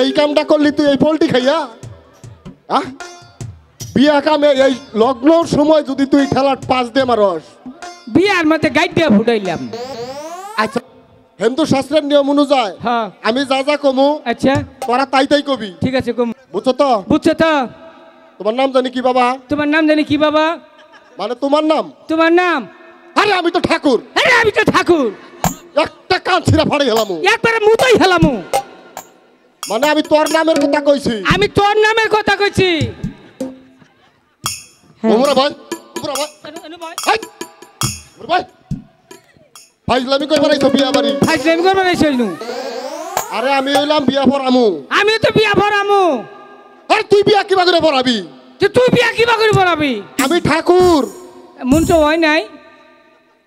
এই কামটা করলি তুই এই পোল্ট্রি খাইয়া বিয়া কামে এই লগ্নর সময় যদি তুই ঠেলার পাঁচ দে মারস বিয়ার মধ্যে গাইড দিয়ে ফুটাইলাম। আচ্ছা হিন্দু শাস্ত্রের নিয়ম অনুযায়ী আমি যা যা কমু আচ্ছা তোরা তাই তাই কবি। ঠিক আছে কম। বুঝছো তো? বুঝছো তো? তোমার নাম জানি কি বাবা? তোমার নাম জানি কি বাবা? মানে তোমার নাম? তোমার নাম? আরে আমি তো ঠাকুর। আরে আমি তো ঠাকুর। একটা কান ছিঁড়া ফাড়ে হেলামু। একবারে মুতই হেলামু। মানে আমি তোর নামের কথা কইছি। আমি তোর নামের কথা কইছি। ওমরা ভাই, ওমরা ভাই। ভাই। ওমরা ভাই। ফাইজলামি কই বানাইছো বিয়া বাড়ি? ফাইজলামি কই বানাইছো নু? আরে আমি হইলাম বিয়া পড়ামু। আমি তো বিয়া পড়ামু। আরে তুই বিয়া কিবা করে পড়াবি? তুই বিয়া কিবা করে পড়াবি? আমি ঠাকুর। মন তো হয় নাই।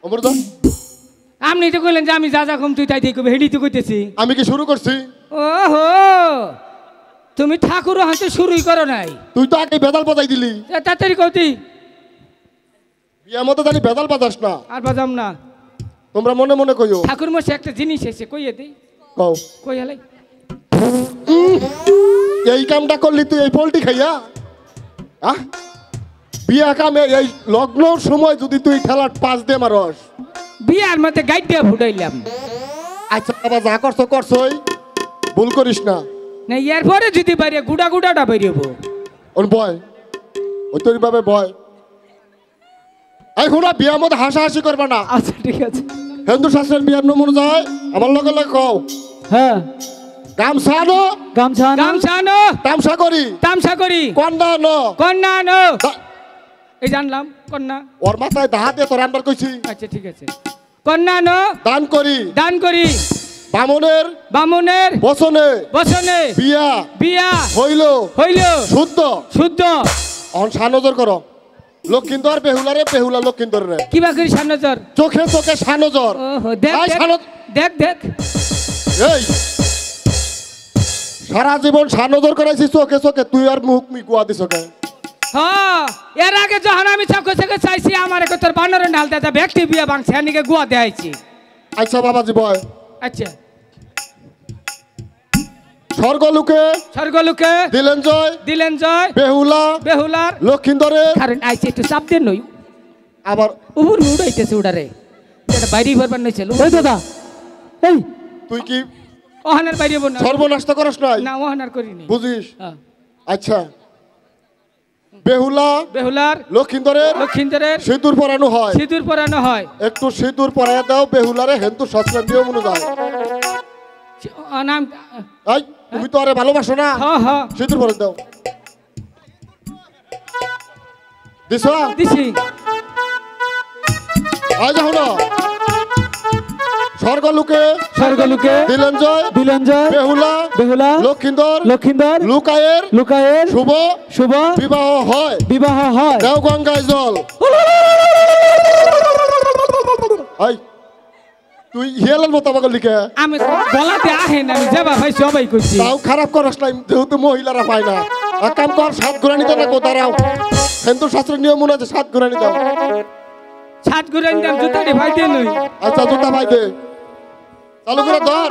ওমরা দা। আপনি তো কইলেন যে আমি যা যা কম তুই তাই তাই কবি, হেডি তো কইতেছি। আমি কি শুরু করছি? ওহো তুমি ঠাকুর হতে শুরুই করো নাই। তুই তো আগে বেদাল বাজাই দিলি। তাড়াতাড়ি কইতি। বিয়া মতো জানি বেদাল বাজাস না। আর বাজাম না। তোমরা মনে মনে কইও। ঠাকুর মশাই একটা জিনিস এসে কইয়ে দেই। কও। কই হালাই। এই কামটা করলি তুই এই পোল্ট্রি খাইয়া বিয়া কামে এই লগ্নর সময় যদি তুই ঠেলার পাঁচ দে মারস বিয়ার মধ্যে গাইড দিয়ে ফুটাইলাম। আচ্ছা বাবা যা করছো করছই, ভুল করিস না। না এরপরে যদি বাইরে গুড়া গুড়াটা বেরিয়েবো। ওর ভয় ওই তোর ভাবে ভয়। এই হুনা বিয়ার মধ্যে হাসাহাসি করবা না। আচ্ছা ঠিক আছে। হিন্দু শাস্ত্রের বিয়ার নিয়ম অনুযায়ী আমার লগে লগে কও। হ্যাঁ গামছা আনো। গামছা আনো। গামছা আনো। তামসা করি। তামসা করি। কন্যা আনো। কন্যা আনো। এই জানলাম কন্যা। ওর মাথায় দাহাত দিয়ে তোর আন্ডার কইছি। আচ্ছা ঠিক আছে। কন্যা আনো। দান করি। দান করি। বামনের। বামনের বচনে। বচনে। বিয়া। বিয়া। হইল। হইল। শুদ্ধ। শুদ্ধ। অন সানজর করো। লক্ষিন্দর বেহুলারে বেহুলা লক্ষিন্দর রে। কিবা করি সানজর? চোখে চোখে সানজর। ওহো দেখ দেখ দেখ। এই সারা জীবন সানজর করাইছি চোখে চোখে, তুই আর মুখ মিকুয়া দিছ কে? হ্যাঁ এর আগে যখন আমি চোখে চোখে চাইছি আমার এক তোর বানর ডাল দাদা ব্যক্তি বিয়া বাংছে আনিকে গুয়া দেয়াইছি। আচ্ছা বাবাজি বয়। আচ্ছা স্বর্গলোকে। স্বর্গলোকে দিলেন জয়। দিলেন জয়। বেহুলা। বেহুলার লক্ষিন্দরের কারণ আইছে একটু চাপ দেন নই আবার উপর উড়াইতেছে উড়ারে এটা বাইরে ভরবার নাই ছিল। ওই দাদা এই তুই কি ওহানার বাইরে বল না? সর্বনাশ তো করস নাই? না ওহানার করিনি। বুঝিস? আচ্ছা বেহুলা। বেহুলার লক্ষিন্দরের। লক্ষিন্দরের সিঁদুর পরানো হয়। সিঁদুর পরানো হয়। একটু সিঁদুর পরাইয়া দাও বেহুলারে হিন্দু শাস্ত্রের নিয়ম অনুযায়ী। নাম এই তুমি তো আরে ভালোবাসো না? হ্যাঁ হ্যাঁ সিঁদুর পরাই দাও। দিছো? দিছি। আজ হলো স্বর্গলোকে। স্বর্গলোকে দিলেন জয়। দিলেন জয়। বেহুলা। বেহুলা লক্ষিন্দর। লক্ষিন্দর লুকায়ের। লুকায়ের শুভ। শুভ বিবাহ হয়। বিবাহ হয়। দেও গঙ্গায় জল। এই তুই হিয়ালের মতো আমাকে লিখে। আমি বলাতে আহে না, আমি যাবা ভাই সবাই কইছি। তাও খারাপ করস না, যেহেতু মহিলারা পায় না। এক কাম কর, 7 ঘুরানি দাও না, দাঁড়াও। হিন্দু শাস্ত্রের নিয়ম অনুযায়ী 7 ঘুরানি দাও। 7 ঘুরানি দাও, জুতাটি ভাই দে নই। আচ্ছা জুতা ভাই দে, চালু করে ধর।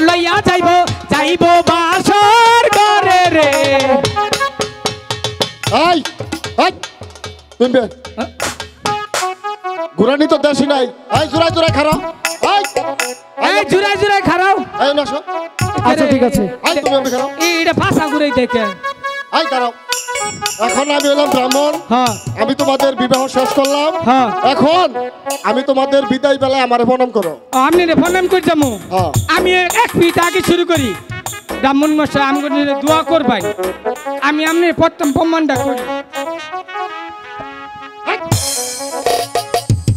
লইয়া যাইব যাইব বাসর ঘরে রে। এই এই তুমি ঘুরানি তো দেশি নাই। এই জোড়াই জোড়াই খারাও। এই জোড়াই জোড়াই খারাও। এই নাশো। আচ্ছা ঠিক আছে। এই তুমি আমি খারাও। এইটা পাছা ঘুরাই দেখে। এই দাঁড়াও। এখন আমি এলাম ব্রাহ্মণ। হ্যাঁ আমি তোমাদের বিবাহ শেষ করলাম। হ্যাঁ এখন আমি তোমাদের বিদায় বেলায় আমারে প্রণাম করো। আমি রে প্রণাম কই যামু। হ্যাঁ আমি এক মিনিট আগে শুরু করি। ব্রাহ্মণ মশাই আমি দোয়া করবাই। আমি আমনে প্রথম প্রমাণটা করি।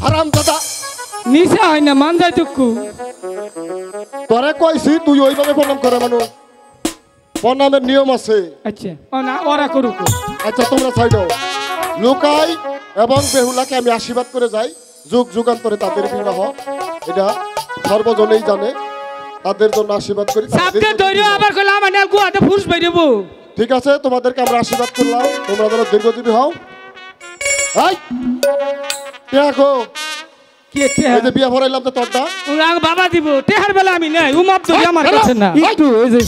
হারাম দাদা নিশা হয় না মান যায় টুকু। তোরে কইছি তুই ওইভাবে প্রণাম করে মানুষ, প্রণামের নিয়ম আছে। আচ্ছা ও না ওরা করুক। আচ্ছা তোমরা সাইড হও। লুকাই এবং বেহুলাকে আমি আশীর্বাদ করে যাই। যুগ যুগান্তরে তাদের বিবাহ এটা সর্বজনেই জানে। তাদের জন্য আশীর্বাদ করি। সাবকে ধরে আবার কইলা মানে গুয়াতে ফুস বাইরেব। ঠিক আছে, তোমাদেরকে আমরা আশীর্বাদ করলাম, তোমরা যেন দীর্ঘজীবী হও। এই দেখো কে তে এই যে বিয়া ভরাইলাম তো তোরটা বাবা দিব টেহার বেলা আমি নাই উমাপ তো আমার কাছে না একটু ওই যে